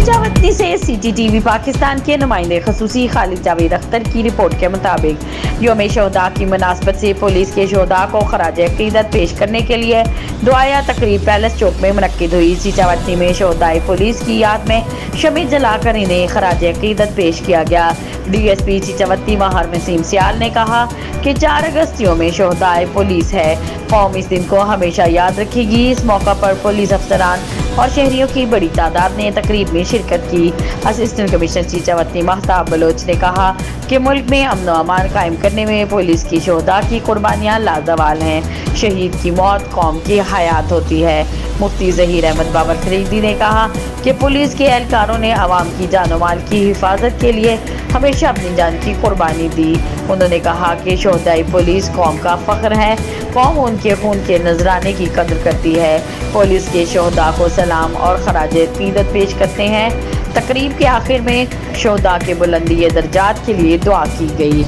चीचावतनी से CCTV पाकिस्तान के नुमाइंदे खसूसी खालिद जावेद अख्तर की रिपोर्ट के मुताबिक यौम शोहदा की मुनासबत से पुलिस के शोहदा को खराज अकीदत पेश करने के लिए दुआया तकरीब पैलेस चौक में मुनक्किद हुई। चीचावतनी में शोहदाए पुलिस की याद में शमी जलाकर इन्हें खराज अकीदत पेश किया गया। DSP चीचावतनी महार नसीम सियाल ने कहा कि 4 अगस्त यौम शोहदाए पुलिस है। कौम इस दिन को हमेशा याद रखेगी। इस मौका पर पुलिस अफसरान और शहरियों की बड़ी तादाद ने तकरीब में शिरकत की। असिस्टेंट कमिश्नर चीचावतनी महताब बलोच ने कहा कि मुल्क में अमन व अमान कायम करने में पुलिस की शोहदा की कुर्बानियाँ लाजवाल हैं। शहीद की मौत कौम की हयात होती है। मुफ्ती ज़हीर अहमद बाबर फरीदी ने कहा कि पुलिस के एहलकारों ने आवाम की जान माल की हिफाजत के लिए हमेशा अपनी जान की कुर्बानी दी। उन्होंने कहा कि शोहदाई पुलिस कौम का फ़ख्र है। कौम उनके खून के नजराने की कदर करती है। पुलिस के शोहदा को सलाम और खराज अकीदत पेश करते हैं। तकरीब के आखिर में शोहदा के बुलंदी दर्जात के लिए दुआ की गई।